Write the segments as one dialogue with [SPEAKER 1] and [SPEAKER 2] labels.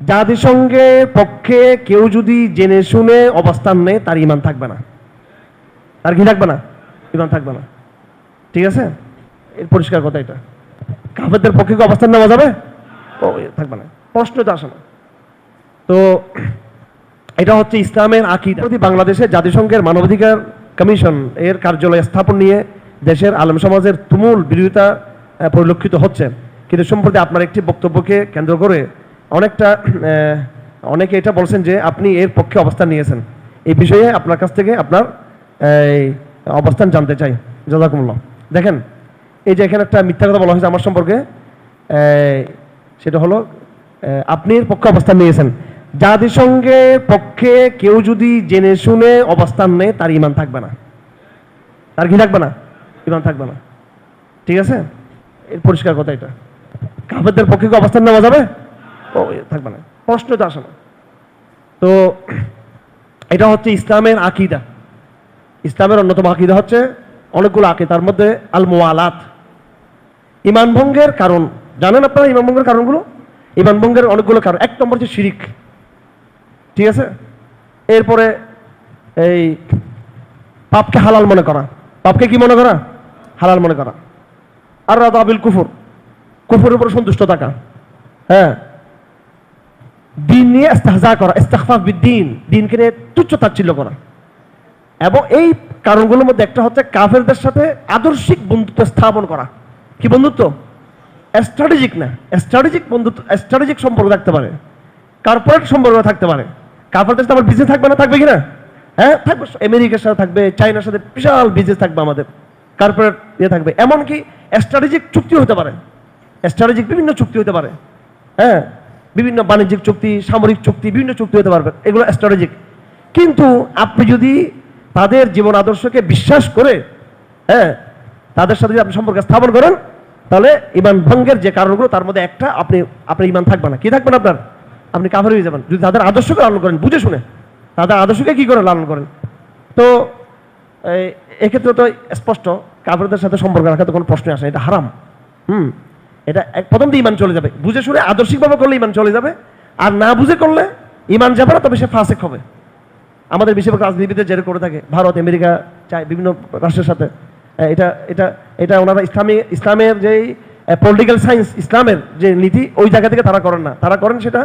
[SPEAKER 1] জাতিসংঘের পক্ষে কেউ যদি জেনে শুনে অবস্থান নেয় তার ঈমান থাকবে না। তার কি থাকবে না? ঈমান থাকবে না। ঠিক আছে, এর পরিষ্কার কথা। এটা কাফেরদের পক্ষে কি অবস্থান নেওয়া যাবে? ও থাকবে না, প্রশ্ন তো আসে না। তো এটা হচ্ছে ইসলামের আকীদা। বাংলাদেশে জাতিসংঘের মানবাধিকার কমিশন এর কার্যালয় স্থাপন নিয়ে দেশের আলেম সমাজের তুমুল বিরোধিতা পরিলক্ষিত হচ্ছে। কিন্তু সম্প্রতি আপনার একটি বক্তব্যকে কেন্দ্র করে অনেকে এটা বলছেন যে আপনি এর পক্ষে অবস্থান নিয়েছেন। এই বিষয়ে আপনার কাছ থেকে আপনার অবস্থান জানতে চাই। জাযাকুমুল্লাহ। দেখেন, এই যে এখানে একটা মিথ্যা কথা বলা হয়েছে আমার সম্পর্কে, সেটা হলো আপনি এর পক্ষে অবস্থান নিয়েছেন। জাতিসংঘের পক্ষে কেউ যদি জেনে শুনে অবস্থান নেয় তার ঈমান থাকবে না। তার কি থাকবে না? ঈমান থাকবে না। ঠিক আছে, এর পরিষ্কার কথা। এটা কাফেরদের পক্ষে কি অবস্থান নেওয়া যাবে? ও থাকবে না, প্রশ্ন তো আসে না। তো এটা হচ্ছে ইসলামের আকীদা। ইসলামের অন্যতম আকীদা হচ্ছে অনেকগুলো আকীদা, তার মধ্যে আল মুওয়ালাত। ঈমান ভঙ্গের কারণ জানেন আপনারা? ঈমান ভঙ্গের কারণগুলো, ঈমান ভঙ্গের অনেকগুলো কারণ। এক নম্বর হচ্ছে শিরিক। ঠিক আছে, এরপরে এই পাপকে হালাল মনে করা। পাপকে কি মনে করা? হালাল মনে করা। আর রাদা বিল কুফর, কুফরের উপর সন্তুষ্ট থাকা। হ্যাঁ, দিন নিয়ে ইস্তেহজা করা, ইস্তেখফাফ বিদ্দীন, দিনকে নিয়ে তুচ্ছ তাচ্ছিল্য করা। এবং এই কারণগুলোর মধ্যে একটা হচ্ছে কাফেরদের সাথে আদর্শিক বন্ধুত্ব স্থাপন করা। কি বন্ধুত্ব? স্ট্র্যাটেজিক না, স্ট্র্যাটেজিক বন্ধুত্ব, স্ট্র্যাটেজিক সম্পর্ক থাকতে পারে, কর্পোরেট সম্পর্ক থাকতে পারে। কাফেরদের সাথে আমার বিজনেস থাকবে না? থাকবে কিনা? হ্যাঁ থাকবে। আমেরিকার সাথে থাকবে, চায়নার সাথে বিশাল বিজনেস থাকবে, আমাদের কর্পোরেট ইয়ে থাকবে। এমনকি স্ট্র্যাটেজিক চুক্তি হতে পারে, স্ট্র্যাটেজিক বিভিন্ন চুক্তি হতে পারে। হ্যাঁ, বিভিন্ন বাণিজ্যিক চুক্তি, সামরিক চুক্তি, বিভিন্ন চুক্তি হতে পারবে, এগুলো স্ট্র্যাটেজিক। কিন্তু আপনি যদি তাদের জীবন আদর্শকে বিশ্বাস করে তাদের সাথে যদি আপনি সম্পর্ক স্থাপন করেন, তাহলে ঈমান ভঙ্গের যে কারণগুলো তার মধ্যে একটা, আপনার ঈমান থাকবে না। কি থাকবে না আপনার? আপনি কাফের হয়ে যাবেন যদি তাদের আদর্শকে লালন করেন, বুঝে শুনে তাদের আদর্শকে কি করে লালন করেন। তো এক্ষেত্রে তো স্পষ্ট কাফেরদের সাথে সম্পর্ক রাখা তো কোনো প্রশ্ন আসে না, এটা হারাম। এটা প্রথম দিয়ে ঈমান চলে যাবে। বুঝে শুনে আদর্শিকভাবে করলে ঈমান চলে যাবে, আর না বুঝে করলে ঈমান যাবে না, তবে সে ফাসিক হবে। আমাদের বেশিরভাগ রাজনীতিবিদদের যেটা করে থাকে, ভারত, আমেরিকা, বিভিন্ন রাষ্ট্রের সাথে, এটা এটা এটা ওনারা ইসলামের যেই পলিটিক্যাল সায়েন্স, ইসলামের যে নীতি, ওই জায়গা থেকে তারা করেন না। তারা করেন সেটা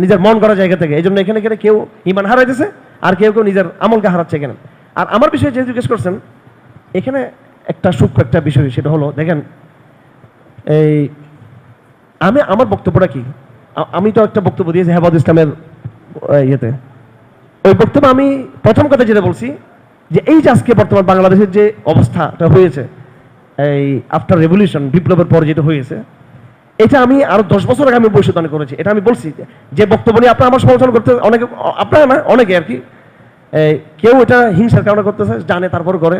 [SPEAKER 1] নিজের মন করা জায়গা থেকে। এই জন্য এখানে কেউ ঈমান হারাইতেছে, আর কেউ নিজের আমলকে হারাচ্ছে এখানে। আর আমার বিষয়ে যে জিজ্ঞেস করছেন, এখানে একটা সূক্ষ্ম একটা বিষয়, সেটা হলো দেখেন, আমার বক্তব্যটা কি, আমি তো একটা বক্তব্য দিয়েছি হেফাজত ইসলামের ইয়েতে। ওই বক্তব্যে আমি প্রথম কথা যেটা বলছি, যে এই যে আজকে বর্তমান বাংলাদেশের যে অবস্থাটা হয়েছে, এই আফটার রেভলিউশন, বিপ্লবের পর যেটা হয়েছে, এটা আমি আরো 10 বছর আগে আমি ভবিষ্যৎবাণী করেছি। এটা আমি বলছি, যে বক্তব্য নিয়ে আপনারা আমার সমালোচনা করতে, অনেকে, আপনারা না, অনেকে আর কি, কেউ এটা হিংসার কারণে করতেছে, জানে তারপর করে।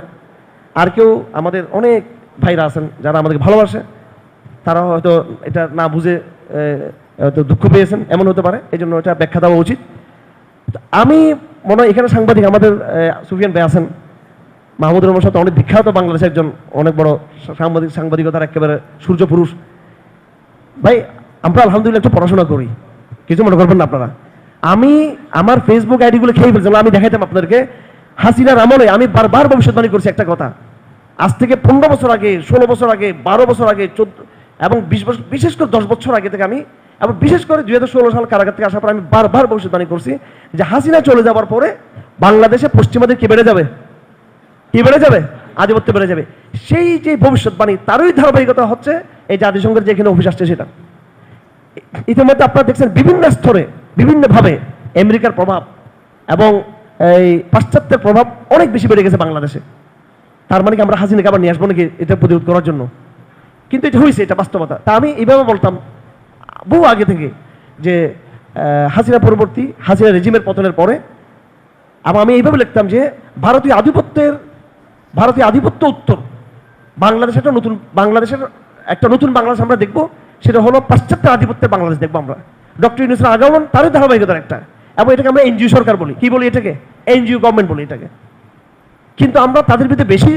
[SPEAKER 1] আর কেউ, আমাদের অনেক ভাইরা আছেন যারা আমাদেরকে ভালোবাসে, তারা হয়তো এটা না বুঝে হয়তো দুঃখ পেয়েছেন, এমন হতে পারে। এই জন্য এটা ব্যাখ্যা দেওয়া উচিত। আমি মনে হয় এখানে সাংবাদিক আমাদের সুফিয়ান ভাই আছেন, মাহমুদুর রহমান সাথে অনেক বিখ্যাত বাংলাদেশের একজন অনেক বড় সাংবাদিকতার একেবারে সূর্য পুরুষ ভাই। আমরা আলহামদুলিল্লাহ একটু পড়াশোনা করি, কিছু মনে করবেন না আপনারা। আমি আমার ফেসবুক আইডিগুলো খেয়ে ফেলছিলাম। আমি দেখাইতাম আপনাদেরকে, হাসিনার আমলে আমি বারবার ভবিষ্যৎবাণী করছি একটা কথা। আজ থেকে 15 বছর আগে, 16 বছর আগে, 12 বছর আগে, 14 এবং 20 বছর, বিশেষ করে 10 বছর আগে থেকে আমি, এবং বিশেষ করে 2016 সাল কারাগার থেকে আসার পর আমি বারবার ভবিষ্যৎবাণী করছি যে হাসিনা চলে যাওয়ার পরে বাংলাদেশে পশ্চিমাদের কি বেড়ে যাবে? কি বেড়ে যাবে? আধিপত্য বেড়ে যাবে। সেই যে ভবিষ্যৎবাণী, তারই ধারাবাহিকতা হচ্ছে এই জাতিসংঘের যে এখানে অফিস আসছে সেটা। ইতিমধ্যে আপনারা দেখছেন বিভিন্ন স্তরে, বিভিন্নভাবে আমেরিকার প্রভাব এবং এই পাশ্চাত্যের প্রভাব অনেক বেশি বেড়ে গেছে বাংলাদেশে। তার মানে কি আমরা হাসিনাকে আবার নিয়ে আসবো নাকি এটা প্রতিরোধ করার জন্য? কিন্তু এটা হয়েছে, এটা বাস্তবতা। তা আমি এইভাবে বলতাম বহু আগে থেকে, যে হাসিনা পরবর্তী, হাসিনা রেজিমের পতনের পরে, এবং আমি এইভাবে লিখতাম যে ভারতীয় আধিপত্য উত্তর বাংলাদেশের একটা নতুন বাংলাদেশ আমরা দেখবো। সেটা হলো পাশ্চাত্যের আধিপত্যের বাংলাদেশ দেখবো আমরা। ডক্টর ইউনূসের আগমন তারই ধারাবাহিকতার একটা, এবং এটাকে আমরা এনজিও সরকার বলি। কি বলি এটাকে? এনজিও গভর্নমেন্ট বলি এটাকে। কিন্তু আমরা তাদের বিরুদ্ধে বেশি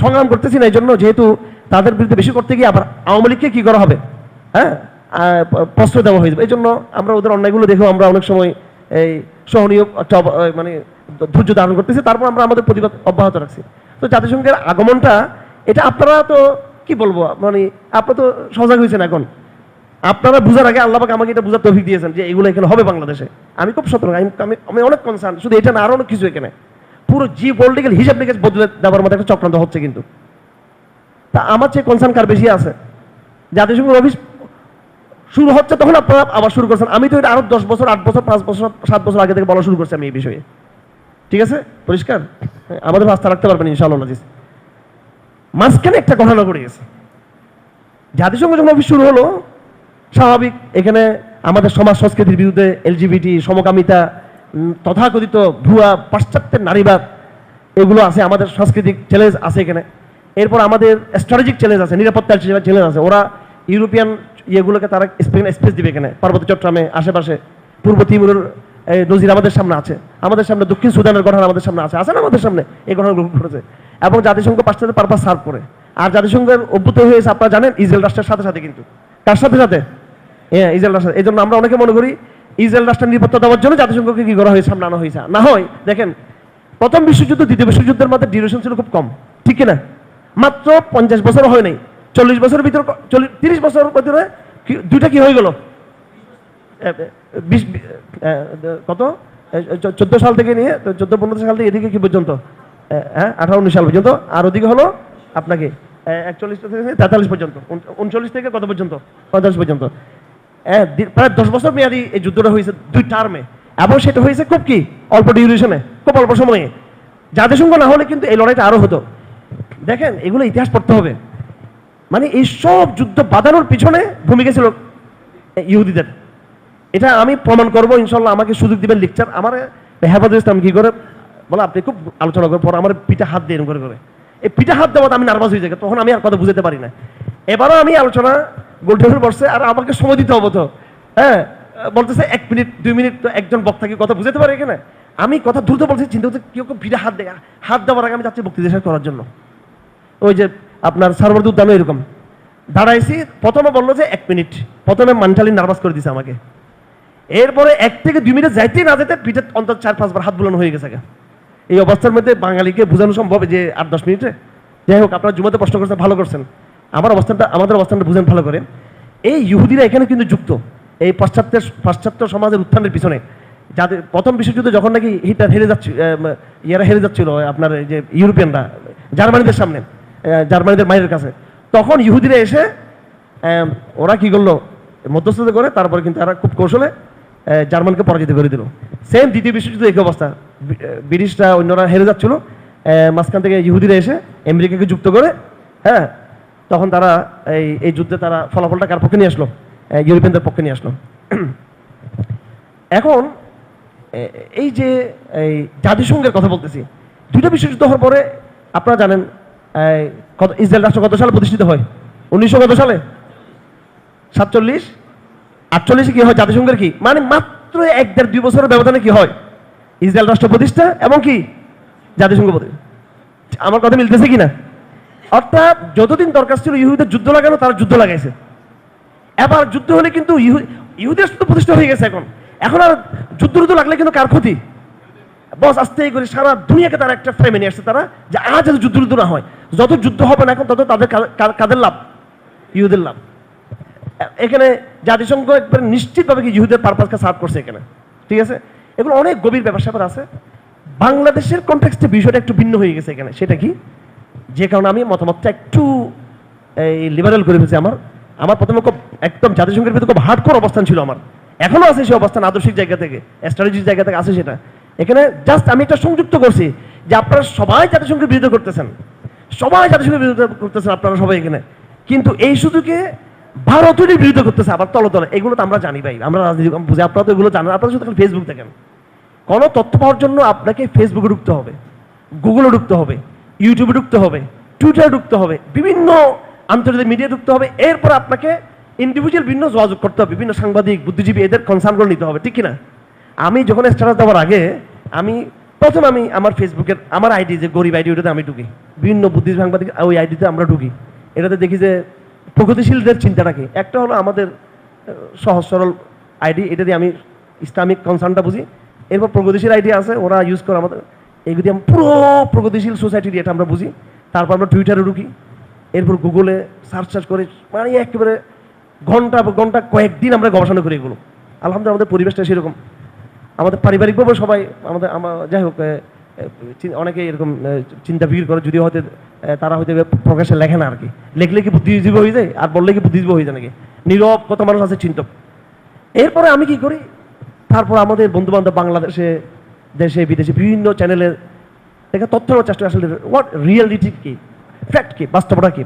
[SPEAKER 1] সংগ্রাম করতেছি না, এই জন্য, যেহেতু তাদের বিরুদ্ধে বেশি করতে গিয়ে আবার আওয়ামী লীগকে কি করা হবে? হ্যাঁ, প্রশ্রয় দেওয়া হয়ে যাবে। এই জন্য আমরা ওদের অন্যায়গুলো দেখেও আমরা অনেক সময় এই সহনীয় একটা মানে ধৈর্য ধারণ করতেছি, তারপর আমরা আমাদের প্রতিবাদ অব্যাহত রাখছি। তো জাতিসংঘের আগমনটা এটা আপনারা তো কি বলবো, মানে আপনারা তো সজাগ হয়েছেন এখন, আপনারা বুঝার আগে আল্লাহ পাক আমাকে এটা বুঝার তৌফিক দিয়েছেন যে এগুলো এখানে হবে বাংলাদেশে। আমি খুব সতর্ক, আমি অনেক কনসার্ন, শুধু এটা না আরো অনেক কিছু এখানে পুরো জিওপলিটিক্যাল হিসাব নিকেশ বদলে দেওয়ার মতো একটা চক্রান্ত হচ্ছে কিন্তু। তা আমার চেয়ে কনসার্ন কার বেশি আছে? জাতিসংঘের অফিস শুরু হচ্ছে তখন আপনারা আবার শুরু করছেন, আমি তো এটা আরো 10 বছর 8 বছর 5 বছর 7 বছর আগে থেকে বলা শুরু করছি আমি এই বিষয়ে। ঠিক আছে, পরিষ্কার, আমাদের আস্থা রাখতে পারবেন ইনশাআল্লাহ আজিজ। মাঝখানে একটা ঘটনা ঘটে গেছে, জাতিসংঘ যখন অফিস শুরু হলো স্বাভাবিক এখানে আমাদের সমাজ সংস্কৃতির বিরুদ্ধে এলজিবিটি সমকামিতা তথাকথিত ভুয়া পাশ্চাত্যের নারীবাদ এগুলো আছে, আমাদের সাংস্কৃতিক চ্যালেঞ্জ আছে এখানে। এরপর আমাদের স্ট্র্যাটেজিক চ্যালেঞ্জ আছে, নিরাপত্তার চ্যালেঞ্জ আছে। ওরা ইউরোপিয়ান ইয়েগুলোকে তারা স্পেস দিবে এখানে, পার্বত্য চট্টগ্রামে আশেপাশে, পূর্ব তিমুরের নজির আমাদের সামনে আছে, আমাদের সামনে দক্ষিণ সুদানের ঘটনা আমাদের সামনে আছে না আমাদের সামনে এই ঘটনাগুলো ঘটেছে। এবং জাতিসংঘ পাশ্চাত্যের পারপাস সার্ভ করে। আর জাতিসংঘের অভ্যুত হয়েছে আপনারা জানেন ইসরায়েল রাষ্ট্রের সাথে সাথে, কিন্তু কার সাথে সাথে? হ্যাঁ, ইসরায়েল রাষ্ট্র। এই জন্য আমরা অনেকে মনে করি ইসরায়েল রাষ্ট্রের নিরাপত্তা দেওয়ার জন্য জাতিসংঘকে কি করা হয়েছে, সামনে আনা হয়েছে। না হয় দেখেন, প্রথম বিশ্বযুদ্ধ দ্বিতীয় বিশ্বযুদ্ধের মধ্যে ডিউরেশন ছিল খুব কম, ঠিক কিনা? মাত্র 50 বছর হয় নাই, 40 বছরের ভিতরে 30 বছরের ভিতরে দুইটা কি হয়ে গেল, কত 14 সাল থেকে নিয়ে 14-15 সাল থেকে এদিকে কি পর্যন্ত, হ্যাঁ 18-19 সাল পর্যন্ত, আর ওদিকে হলো আপনাকে 41 থেকে 43 পর্যন্ত, 39 থেকে কত পর্যন্ত, 45 পর্যন্ত। প্রায় 10 বছর মেয়াদি এই যুদ্ধটা হয়েছে 2 টার্মে, এবং সেটা হয়েছে খুব কি অল্প ডিউরেশনে, খুব অল্প সময়ে। জাতিসংঘ না হলে কিন্তু এই লড়াইটা আরো হতো। দেখেন, এগুলো ইতিহাস পড়তে হবে। মানে এই সব যুদ্ধ বাঁধানোর পিছনে ভূমিকা ছিল ইহুদিদের। এটা আমি প্রমাণ করবো ইনশাল্লাহ, আমাকে সুযোগ দিবেন লেকচার। আমার হেফাজত ইসলাম কি করে বলে, আপনি খুব আলোচনা করার পর আমার পিঠে হাত দিয়ে করে করে এই পিঠে হাত দেওয়াতে আমি নার্ভাস হয়ে যাই, তখন আমি আর কথা বুঝতে পারি না। এবারও আমি আলোচনা গোলটেবিল বসছে, আর আমাকে সময় দিতে হবে তো, হ্যাঁ বলতেছে 1 মিনিট 2 মিনিট, তো একজন বক্তা কি কথা বুঝতে পারে এখানে? আমি কথা দ্রুত বলছি, চিন্তা করছি কেউ পিঠে হাত দেয়, হাত দেওয়ার আগে আমি যাচ্ছি বক্তৃতা শেষ করার জন্য। ওই যে আপনার সার্বর্দি উদ্যানে এরকম দাঁড়াইছি, প্রথমে বললো যে 1 মিনিট, প্রথমে মানটালি নার্ভাস করে দিছে আমাকে। এরপরে 1 থেকে 2 মিনিট যাইতে না যেতে পিঠে অন্তত 4-5 বার হাত বুলানো হয়ে গেছে। এই অবস্থার মধ্যে বাঙালিকে বোঝানো সম্ভব যে 8-10 মিনিটে? যাই হোক, আপনারা জুমাতে প্রশ্ন করছেন, ভালো করছেন। আমাদের অবস্থানটা বুঝেন ভালো করে। এই ইহুদিরা এখানে কিন্তু যুক্ত এই পাশ্চাত্য সমাজের উত্থানের পিছনে। যাদের প্রথম বিশ্বযুদ্ধে যখন নাকি হিটলার হেরে যাচ্ছিল, ইয়েরা হেরে যাচ্ছিল আপনার যে ইউরোপিয়ানরা জার্মানিদের সামনে, জার্মানিদের মায়ের কাছে, তখন ইহুদিরা এসে ওরা কি করলো, মধ্যস্থতা করে তারপরে কিন্তু তারা খুব কৌশলে জার্মানকে পরাজিত করে দিল। সেম দ্বিতীয় বিশ্বযুদ্ধে একই অবস্থা, ব্রিটিশরা অন্যরা হেরে যাচ্ছিল, মাঝখান থেকে ইহুদিরা এসে আমেরিকাকে যুক্ত করে, হ্যাঁ তখন তারা এই যুদ্ধে তারা ফলাফলটা কার পক্ষে নিয়ে আসলো, ইউরোপিয়ানদের পক্ষে নিয়ে আসলো। এখন এই যে এই জাতিসংঘের কথা বলতেছি, 2টা বিশ্বযুদ্ধ হওয়ার পরে আপনারা জানেন ইসরায়েল রাষ্ট্র কত সালে প্রতিষ্ঠিত হয়? 1900 কত সালে? 47-48 কি হয় জাতিসংঘের কি, মানে মাত্র 1-1.5-2 বছরের ব্যবধানে কি হয় ইসরায়েল রাষ্ট্র প্রতিষ্ঠা এবং কি জাতিসংঘ প্রতিষ্ঠা। আমার কথা মিলতেছে কিনা? অর্থাৎ যতদিন দরকার ছিল ইহুদিদের যুদ্ধ লাগানো, তারা যুদ্ধ লাগাইছে। এবার যুদ্ধ হলে কিন্তু ইহুদি রাষ্ট্র প্রতিষ্ঠা হয়ে গেছে। এখন আর যুদ্ধ লাগলে কিন্তু কার ক্ষতি? বস আস্তে করে সারা দুনিয়াকে তারা একটা ফ্রেমে নিয়ে আসছে, তারা যে আজ যাতে যুদ্ধ না হয়, যত যুদ্ধ হবে না এখন তত তাদের কাদের লাভ? ইহুদের লাভ। এখানে জাতিসংঘ একবার নিশ্চিতভাবে কি ইহুদের পারপাসকে সার্ভ করছে এখানে, ঠিক আছে? এগুলো অনেক গভীর ব্যাপার আছে। বাংলাদেশের কনটেক্সটে বিষয়টা একটু ভিন্ন হয়ে গেছে এখানে। সেটা কি, যে কারণে আমি মতামতটা একটু লিবারেল করে ফেলছি। আমার প্রথমে খুব একদম জাতিসংঘের ভিতরে খুব হার্ডকোর অবস্থান ছিল আমার, এখনো আছে সেই অবস্থান, আদর্শিক জায়গা থেকে স্ট্র্যাটেজির জায়গা থেকে আছে সেটা। এখানে জাস্ট আমি একটা সংযুক্ত করছি যে আপনারা সবাই জাতিসংঘের বিরোধিতা করতেছেন, আপনারা সবাই এখানে, কিন্তু এই সুযোগে ভারতের বিরোধিতা করতেছে আবার তলে তলে। এগুলো তো আমরা জানি ভাই, আমরা রাজনীতি বুঝি, আপনারা তো এগুলো জানেন। আপনারা শুধু ফেসবুক দেখেন, কোনো তথ্য পাওয়ার জন্য আপনাকে ফেসবুকে ঢুকতে হবে, গুগলে ঢুকতে হবে, ইউটিউবে ঢুকতে হবে, টুইটারে ঢুকতে হবে, বিভিন্ন আন্তর্জাতিক মিডিয়া ঢুকতে হবে। এরপর আপনাকে ইন্ডিভিজুয়াল বিভিন্ন যোগাযোগ করতে হবে, বিভিন্ন সাংবাদিক বুদ্ধিজীবী এদের কনসার্নগুলো নিতে হবে, ঠিক কিনা? আমি যখন স্ট্যাটাস দেওয়ার আগে আমি আমার ফেসবুকের আমার আইডি যে গরিব আইডি, ওটাতে আমি ঢুকি, বিভিন্ন বুদ্ধিজীবী সাংবাদিক ওই আইডিতে আমরা ঢুকি। এটাতে দেখি যে প্রগতিশীলদের চিন্তাটা কি। একটা হলো আমাদের সহজ সরল আইডি, এটা দিয়ে আমি ইসলামিক কনসার্নটা বুঝি। এরপর প্রগতিশীল আইডি আছে, ওরা ইউজ করে আমাদের, এগুলি আমি পুরো প্রগতিশীল সোসাইটির এটা আমরা বুঝি। তারপর আমরা টুইটারে ঢুকি, এরপর গুগলে সার্চ করে, মানে একেবারে ঘন্টা ঘন্টা কয়েকদিন আমরা গবেষণা করি এগুলো। আলহামদুলিল্লাহ আমাদের পরিবেশটা সেরকম, আমাদের পারিবারিকভাবে সবাই যাই হোক অনেকে এরকম চিন্তা ফিকির করে, যদিও হয়তো তারা হয়তো প্রকাশে লেখে না আর কি, লেখলে কি বুদ্ধিজীবী হয়ে যায়, আর বললে কি বুদ্ধিজীবী হয়ে যায় নাকি, নীরব কত মানুষ আছে চিন্তক। এরপরে আমি কি করি, তারপর আমাদের বন্ধু বান্ধব বাংলাদেশে, দেশে বিদেশে বিভিন্ন চ্যানেলে দেখা তথ্য নেওয়ার চেষ্টা, আসলে হোয়াট রিয়েলিটি কি, ফ্যাক্ট কি, বাস্তবতা কি।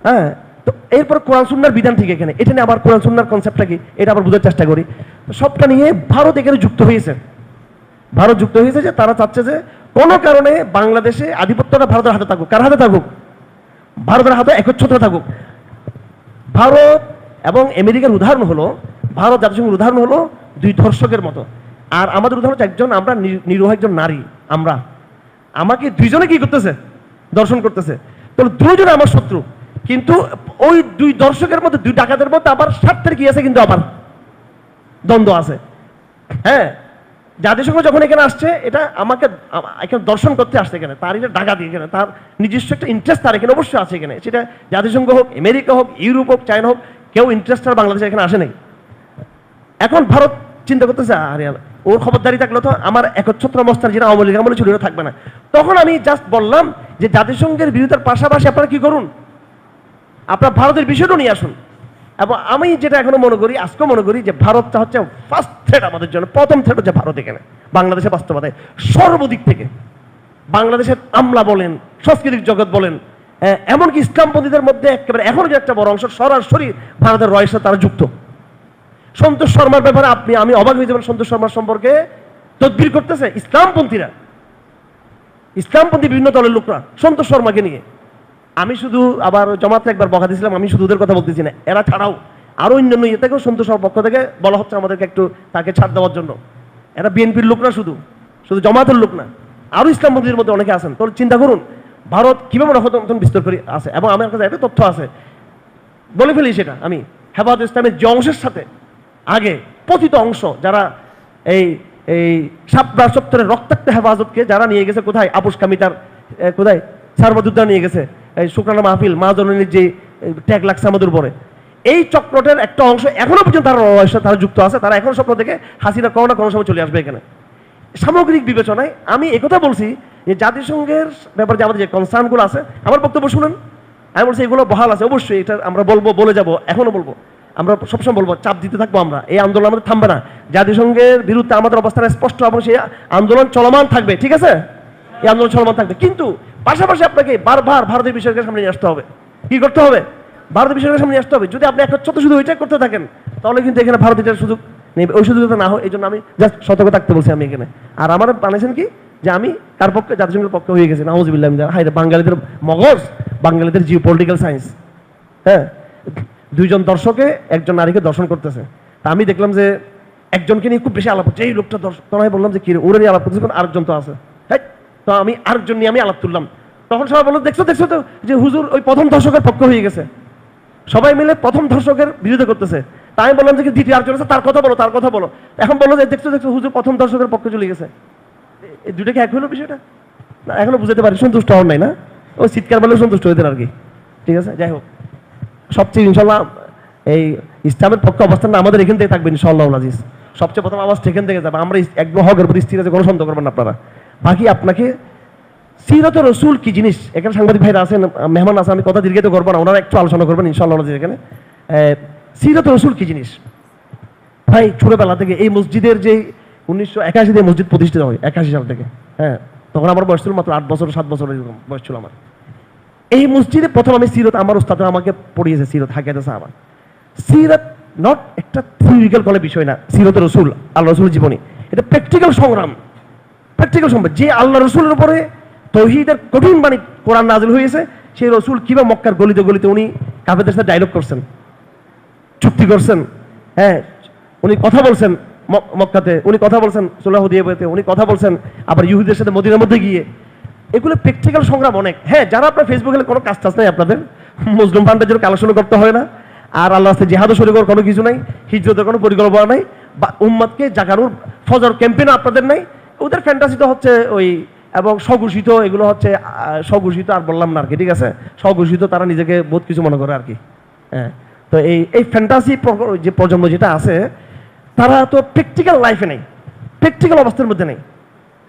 [SPEAKER 1] হ্যাঁ, তো এরপর কোরআন সুন্নাহর বিধান ঠিক এখানে, এটা নিয়ে আবার কোরআন সুন্নাহর কনসেপ্টটা কি এটা আবার বোঝার চেষ্টা করি। তো সবটা নিয়ে ভারত এখানে যুক্ত হয়েছে। ভারত যুক্ত হয়েছে যে তারা চাচ্ছে যে কোনো কারণে বাংলাদেশে আধিপত্যটা ভারতের হাতে থাকুক। কার হাতে থাকুক? ভারতের হাতে একচ্ছত্র থাকুক। ভারত এবং আমেরিকার উদাহরণ হলো, ভারত জাতিসংঘের উদাহরণ হলো দুই ধর্ষকের মতো, আর আমাদের উদাহরণ হচ্ছে একজন, আমরা নিরীহ একজন নারী, আমরা আমাকে দুইজনে কি করতেছে, দর্শন করতেছে। তাহলে দুইজনে আমার শত্রু, কিন্তু ওই দুই দর্শকের মধ্যে, দুই ডাকাতের মধ্যে আবার স্বার্থের কি আছে, কিন্তু আবার দ্বন্দ্ব আছে। হ্যাঁ, জাতিসংঘ যখন এখানে আসছে, এটা আমাকে এখানে দর্শন করতে আসছে, এখানে তার এটা ডাকাতি, এখানে তার নিজস্ব একটা ইন্টারেস্ট তার এখানে অবশ্যই আছে এখানে, সেটা জাতিসংঘ হোক, আমেরিকা হোক, ইউরোপ হোক, চায়না হোক, কেউ ইন্টারেস্ট আর বাংলাদেশে এখানে আসে নাই। এখন ভারত চিন্তা করতেছে, আরে ওর খবরদারি থাকলো তো আমার একচ্ছত্র অবস্থার যেটা আওয়ামী লীগ আমলে ছিল ওটা থাকবে না। তখন আমি জাস্ট বললাম যে জাতিসংঘের বিরোধিতার পাশাপাশি আপনারা কি করুন, আপনার ভারতের বিষয়টাও নিয়ে আসুন। এবং আমি যেটা এখনো মনে করি, আজকেও মনে করি, যে ভারতটা হচ্ছে ফার্স্ট থ্রেট আমাদের জন্য, প্রথম থ্রেট হচ্ছে ভারত এখানে বাংলাদেশের বাস্তবতায় সর্বদিক থেকে। বাংলাদেশের আমলা বলেন, সাংস্কৃতিক জগৎ বলেন, এমনকি ইসলামপন্থীদের মধ্যে একেবারে এখনো যে একটা বড় অংশ সরাসরি ভারতের রয়ের সাথে তারা যুক্ত। সন্তোষ শর্মার ব্যাপারে আমি অবাক হয়ে যাবেন, সন্তোষ শর্মার সম্পর্কে তদবির করতেছে ইসলামপন্থীরা, ইসলামপন্থী বিভিন্ন দলের লোকরা সন্তোষ শর্মাকে নিয়ে। আমি শুধু আবার জমাতে একবার বকা দিয়েছিলাম, আমি শুধু ওদের কথা বলতেছি না, এরা ছাড়াও আরো অন্যান্য ইয়ে থেকেও সন্তোষ শর্মার পক্ষ থেকে বলা হচ্ছে আমাদেরকে একটু তাকে ছাড় দেওয়ার জন্য। এরা বিএনপির লোক না, শুধু শুধু জমাতের লোক না, আরো ইসলামপন্থীর মধ্যে অনেকে আছেন। তো চিন্তা করুন ভারত কিভাবে নখন বিস্তার করে আছে। এবং আমার কাছে একটা তথ্য আছে, বলে ফেলি সেটা, আমি হেফাজত ইসলামের যে অংশের সাথে আগে পতিত অংশ, যারা এই এই শাপলা চত্বরের রক্তাক্ত হেফাজতকে যারা নিয়ে গেছে কোথায়, আপুস কামিতার কোথায় সার্বযুদ্ধ নিয়ে গেছে, এই শুক্রানা মাহফিল, মা জননীর যে ট্যাগ লাগছে আমাদের উপরে, এই চক্রটের একটা অংশ এখনো পর্যন্ত তারা যুক্ত আছে। তারা এখন স্বপ্ন থেকে হাসিনা কোনো না কোনো সময় চলে আসবে এখানে। সামগ্রিক বিবেচনায় আমি একথা বলছি যে জাতিসংঘের ব্যাপারে যে আমাদের যে কনসার্নগুলো আছে, আমার বক্তব্য শুনেন, আমি বলছি এগুলো বহাল আছে, অবশ্যই এটা আমরা বলবো, বলে যাব, এখনো বলবো, আমরা সবসময় বলবো, চাপ দিতে থাকবো আমরা, এই আন্দোলন আমাদের থামবে না। জাতিসংঘের বিরুদ্ধে আমাদের অবস্থান স্পষ্ট এবং সেই আন্দোলন চলমান থাকবে, ঠিক আছে, এই আন্দোলন চলমান থাকবে। কিন্তু পাশাপাশি আপনাকে বারবার ভারতের বিষয়কে সামনে নিয়ে আসতে হবে। কি করতে হবে? ভারতের বিষয়কে সামনে নিয়ে আসতে হবে। যদি আপনি একচ্ছত্র শুধু ওইটাই করতে থাকেন, তাহলে কিন্তু এখানে ভারত এটার সুযোগ নেবে, ওই সুযোগটা না হয়। এই জন্য আমি জাস্ট সতর্ক থাকতে বলছি আমি এখানে। আর আমার বানিয়েছেন কি, যে আমি তার পক্ষে, জাতিসংঘের পক্ষে হয়ে গেছি, নাউজুবিল্লাহ, হাই রে বাঙালিদের মগজ, বাঙালিদের জিও পলিটিক্যাল সায়েন্স। হ্যাঁ, দুইজন দর্শকে একজন নারীকে দর্শন করতেছে, তা আমি দেখলাম যে একজনকে নিয়ে খুব বেশি আলাপ হচ্ছে, এই লোকটা দর্শক, তখন আমি বললাম যে কি ওরে নিয়ে আলাপ করতেছে, আরেকজন তো আছে, হ্যাঁ, তো আমি আরেকজন নিয়ে আমি আলাপ তুললাম। তখন সবাই বললো, দেখছো দেখছো তো যে হুজুর ওই প্রথম দর্শকের পক্ষ হয়ে গেছে, সবাই মিলে প্রথম দর্শকের বিরোধিতা করতেছে। তাই আমি বললাম যে দ্বিতীয় আরেকজন আছে, তার কথা বলো, তার কথা বলো। এখন বললো যে দেখছো দেখছো হুজুর প্রথম দর্শকের পক্ষে চলে গেছে। এই দুটো কি এক হলো বিষয়টা? না, এখনো বুঝতে পারি, সন্তুষ্ট হন নাই না, ওই চিৎকার বলে সন্তুষ্ট হইতেন আর কি। ঠিক আছে, যাই হোক, সবচেয়ে ইনশাল্লাহ এই ইসলামের পক্ষে অবস্থান আমাদের এখান থেকে থাকবে ইনশাআল্লাহ আজিজ। সবচেয়ে প্রথম আওয়াজ এখান থেকে যাবে, আমরা একদম হকের প্রতি স্থির আছে, কোনো সন্দেহ করবেন না আপনারা। বাকি আপনাকে সিরাত রসুল কি জিনিস, এখানে সাংবাদিক ভাইরা আছেন, মেহমান আছে, আমি কথা দীর্ঘিত করবো না, ওনারা একটু আলোচনা করবেন ইনশাআল্লাহ আজিজ। এখানে সিরাত রসুল কি জিনিস, ভাই ছোটবেলা থেকে এই মসজিদের যে 1981 মসজিদ প্রতিষ্ঠিত হয়, 81 সাল থেকে, হ্যাঁ, তখন আমার বয়স ছিল মাত্র 8 বছর 7 বছর এরকম বয়স ছিল আমার। এই মসজিদে প্রথম আমি সিরত, আমার উস্তাদরা আমাকে পড়িয়েছে সিরত, হাকিয়াতে সাহাবা। সিরত নট একটা থিওরিক্যাল কোনো বিষয় না, সিরত রসুল, আল্লাহ রসুলের জীবনী, এটা প্র্যাকটিক্যাল সংগ্রাম, প্র্যাকটিক্যাল সংগ্রাম। যে আল্লাহ রসুলের উপরে তৌহিদের কঠিন বাণী কোরআন নাজিল হয়েছে, সেই রসুল কিভাবে মক্কার গলিতে গলিতে উনি কাফেরদের সাথে ডায়লগ করছেন, চুক্তি করছেন, হ্যাঁ, উনি কথা বলছেন মক্কাতে, উনি কথা বলছেন সুলাহ হুদাইবিয়াতে, উনি কথা বলছেন আবার ইহুদিদের সাথে মদিনার মধ্যে গিয়ে। এগুলো প্র্যাকটিক্যাল সংগ্রাম অনেক। হ্যাঁ, যারা আপনার ফেসবুকে কোনো কাজ টাজ নাই, আপনাদের মুসলিম ফান্ডের জন্য কালেকশন করতে হয় না, আর আল্লাহ রাস্তায় জিহাদও শুরু করার কোনো কিছু নাই, হিজরতের কোনো পরিকল্পনা নাই, বা উম্মাদকে জাগানোর ফজর ক্যাম্পেইন আপনাদের নাই। ওদের ফ্যান্টাসি তো হচ্ছে ওই, এবং স্বঘোষিত, এগুলো হচ্ছে স্বঘোষিত, আর বললাম না আর কি, ঠিক আছে, স্বঘোষিত, তারা নিজেকে বহুত কিছু মনে করে আর কি। হ্যাঁ, তো এই ফ্যান্টাসি যে প্রজন্ম যেটা আছে, তারা তো প্র্যাকটিক্যাল লাইফে নেই, প্র্যাকটিক্যাল অবস্থার মধ্যে নেই।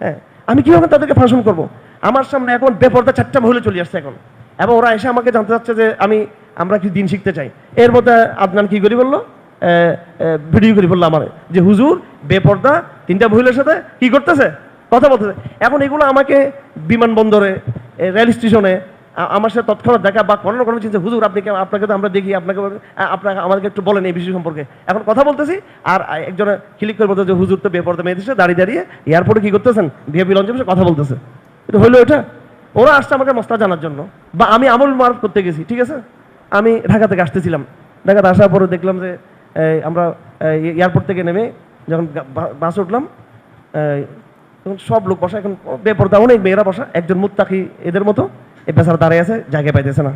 [SPEAKER 1] হ্যাঁ, আমি কীভাবে তাদেরকে ফাংশন করবো? আমার সামনে এখন বেপরদা 4টা মহিলা চলে আসছে এখন, এবং ওরা এসে আমাকে জানতে চাচ্ছে যে আমরা কি দিন শিখতে চাই। এর মধ্যে আদনান কি করি বললো, ভিডিও করে বললো আমার যে হুজুর বেপরদা 3টা মহিলার সাথে কি করতেছে, কথা বলতেছে। এখন এগুলো আমাকে বিমানবন্দরে, রেল স্টেশনে আমার সাথে তৎক্ষণাৎ দেখা, বা কোনো কোনো চিন্তা, হুজুর আপনাকে তো আমরা দেখি, আপনাকে আমাদেরকে একটু বলেন এই বিষয় সম্পর্কে। এখন কথা বলতেছি, আর একজনে ক্লিক করে বলতে যে হুজুর তো বেপরদা মেয়েদের সাথে দাঁড়িয়ে দাঁড়িয়ে এয়ারপোর্টে কি করতেছেন, ভিআইপি লঞ্চে বসে কথা বলতেছে। এটা হইলো এটা? ওরা আসছে আমাকে মশলা জানার জন্য, বা আমি আমল মারফ করতে গেছি, ঠিক আছে। আমি ঢাকা থেকে আসতেছিলাম, ঢাকাতে আসার পরে দেখলাম যে আমরা এয়ারপোর্ট থেকে নেমে যখন বাসে উঠলাম, তখন সব লোক বসা, এখন বেপরদা অনেক মেয়েরা বসা, একজন মুত্তাকি এদের মতো এই বেচারা দাঁড়িয়ে আছে, জায়গা পাইতেছে না।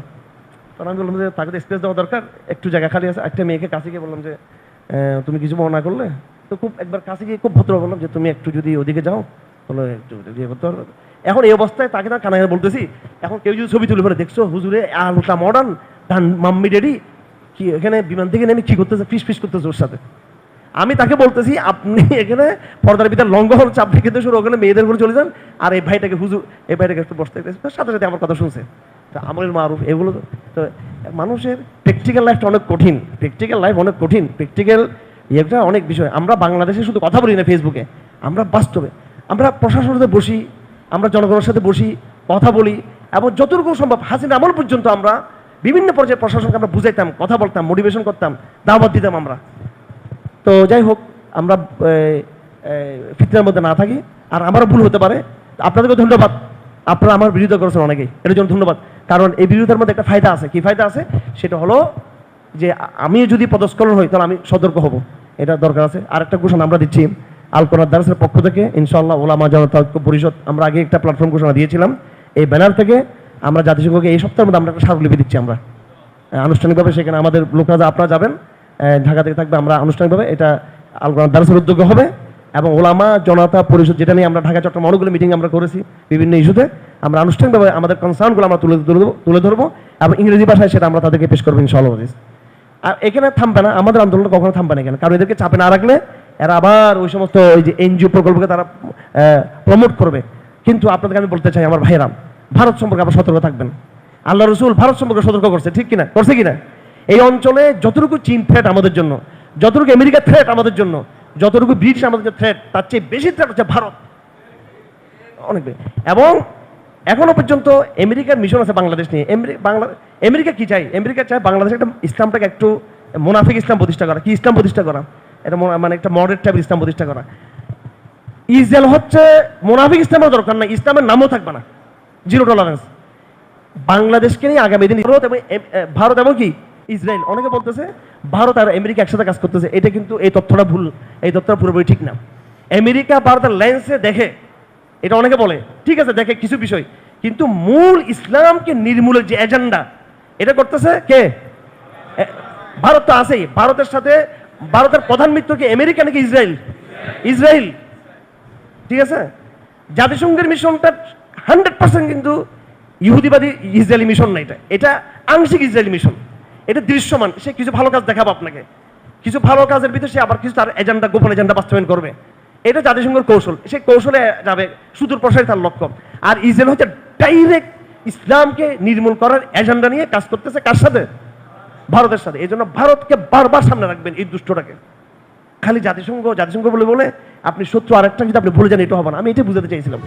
[SPEAKER 1] তখন আমি বললাম যে তাকে তো স্পেস দেওয়া দরকার, একটু জায়গা খালি আছে। একটা মেয়েকে কাছে গিয়ে বললাম যে তুমি কিছু মনে না করলে, তো খুব একবার কাছে গিয়ে খুব ভদ্র বললাম যে তুমি একটু যদি ওদিকে যাও, বলো একটু ইয়ে করতে পারবে। এখন এই অবস্থায় তাকে তার কানায় বলতেছি, এখন কেউ যদি ছবি তুলে ফেলে, দেখছো হুজুরে আলটা মডার্ন ধান মাম্মি ডেডি কি এখানে বিমান থেকে নেমে কি করতেছে, ফিস ফিস করতেছে ওর সাথে। আমি তাকে বলতেছি আপনি এখানে পর্দার ভিতরে লঙ্ঘন চাপ খেতে শুরু, ওখানে মেয়েদের করে চলে যান, আর এই ভাইটাকে হুজুর, এই ভাইটাকে একটু বসতে, সাথে সাথে আমার কথা শুনছে। তো আমলের মারুফ এগুলো তো, মানুষের প্র্যাকটিক্যাল লাইফটা অনেক কঠিন, প্র্যাকটিক্যাল লাইফ অনেক কঠিন, প্র্যাকটিক্যাল ইয়েটা অনেক বিষয়। আমরা বাংলাদেশে শুধু কথা বলি না ফেসবুকে, আমরা বাস্তবে আমরা প্রশাসনের সাথে বসি, আমরা জনগণের সাথে বসি, কথা বলি, এবং যতটুকু সম্ভব হাসিনা আমল পর্যন্ত আমরা বিভিন্ন পর্যায়ে প্রশাসনকে আমরা বুঝাইতাম, কথা বলতাম, মোটিভেশন করতাম, দাওয়াত দিতাম আমরা। তো যাই হোক, আমরা ফিতনার মধ্যে না থাকি, আর আমারও ভুল হতে পারে। আপনাদেরকে ধন্যবাদ, আপনারা আমার বিরোধিতা করেছেন অনেকেই, এটার জন্য ধন্যবাদ। কারণ এই বিরোধিতার মধ্যে একটা ফায়দা আছে। কি ফায়দা আছে? সেটা হলো যে আমি যদি পদস্খলন হই তাহলে আমি সতর্ক হব, এটা দরকার আছে। আর একটা ঘোষণা আমরা দিচ্ছি আল কোরআন দারসের পক্ষ থেকে, ইনশাআল্লাহ ওলামা জনতা ঐক্য পরিষদ, আমরা আগে একটা প্ল্যাটফর্ম ঘোষণা দিয়েছিলাম, এই ব্যানার থেকে আমরা জাতিসংঘকে এই সপ্তাহের মধ্যে আমরা একটা স্মারকলিপি দিচ্ছি আমরা আনুষ্ঠানিকভাবে। সেখানে আমাদের লোকরা আপনারা যাবেন, ঢাকা থেকে থাকবে, আমরা আনুষ্ঠানিকভাবে এটা আল কোরআন দারসের উদ্যোগে হবে, এবং ওলামা জনতা পরিষদ যেটা নিয়ে আমরা ঢাকা চট্টগ্রাম অনেকগুলো মিটিং আমরা করেছি বিভিন্ন ইস্যুতে, আমরা আনুষ্ঠানিকভাবে আমাদের কনসার্নগুলো আমরা তুলে ধরবো, এবং ইংরেজি ভাষায় সেটা আমরা তাদেরকে পেশ করবো ইনশাআল্লাহ। আর এখানে থামবে না, আমাদের আন্দোলন কখনো থামবে না এখানে, কারণ এদেরকে চাপে না রাখলে এরা আবার ওই সমস্ত ওই যে এনজিও প্রকল্পকে তারা প্রমোট করবে। কিন্তু আপনাদেরকে আমি বলতে চাই আমার ভাইয়েরা, ভারত সম্পর্কে আপনারা সতর্ক থাকবেন। আল্লাহ রসুল ভারত সম্পর্কে সতর্ক করছে, ঠিক কিনা, করছে কিনা? এই অঞ্চলে যতটুকু চীন থ্রেট আমাদের জন্য, যতটুকু আমেরিকা থ্রেট আমাদের জন্য, যতটুকু ব্রিটিশ আমাদের থ্রেট, তার চেয়ে বেশি থ্রেট হচ্ছে ভারত, অনেক বেশি। এবং এখনো পর্যন্ত আমেরিকার মিশন আছে বাংলাদেশ নিয়ে। আমেরিকা কি চাই? আমেরিকা চায় বাংলাদেশে একটা ইসলামটাকে একটু মুনাফিক ইসলাম প্রতিষ্ঠা করা। কি ইসলাম প্রতিষ্ঠা করা? এটা মানে একটা মডারেট টাইপের ইসলাম প্রতিষ্ঠা করা। ইসরায়েল হচ্ছে মুনাফিক ইসলামের দরকার না, ইসলামের নামও থাকবে না, জিরো টলারেন্স। বাংলাদেশকে নিয়ে আগামী দিন ভারত এবং কি ইসরায়েল, অনেকে বলতেছে ভারত আর আমেরিকা একসাথে কাজ করতেছে, এটা কিন্তু এই তথ্যটা ভুল, এই তথ্যটা পুরোপুরি ঠিক না। আমেরিকা ভারতের লেন্সে দেখে, এটা অনেকে বলে, ঠিক আছে দেখে কিছু বিষয়, কিন্তু মূল ইসলামকে নির্মূলের যে এজেন্ডা, এটা করতেছে কে? ভারত তো আছেই। ভারতের সাথে ভারতের প্রধান মিত্র কি আমেরিকা নাকি ইসরায়েল? ইসরায়েল, ঠিক আছে। জাতিসংঘের মিশনটা 100% কিন্তু ইহুদিবাদী ইসরায়েলি মিশন না, এটা আংশিক ইসরায়েলি মিশন, এটা দৃশ্যমান। সে কিছু ভালো কাজ দেখাবো আপনাকে, কিছু ভালো কাজের ভিতরে সে আবার কিছু তার এজেন্ডা, গোপন এজেন্ডা বাস্তবায়ন করবে, এটা জাতিসংঘের কৌশল। সেই কৌশলে যাবে, সুদূর প্রসারী তার লক্ষ্য। আর ইসরায়েল হচ্ছে ডাইরেক্ট ইসলামকে নির্মূল করার এজেন্ডা নিয়ে কাজ করতেছে, কার সাথে? ভারতের সাথে। এই জন্য ভারতকে বারবার সামনে রাখবেন, এই দুষ্টটাকে। খালি জাতিসংঘ জাতিসংঘ বলে বলে আপনি শত্রু আরেকটা যদি আপনি ভুলে যান, এটা হবে না। আমি এটাই বুঝাতে চাইছিলাম।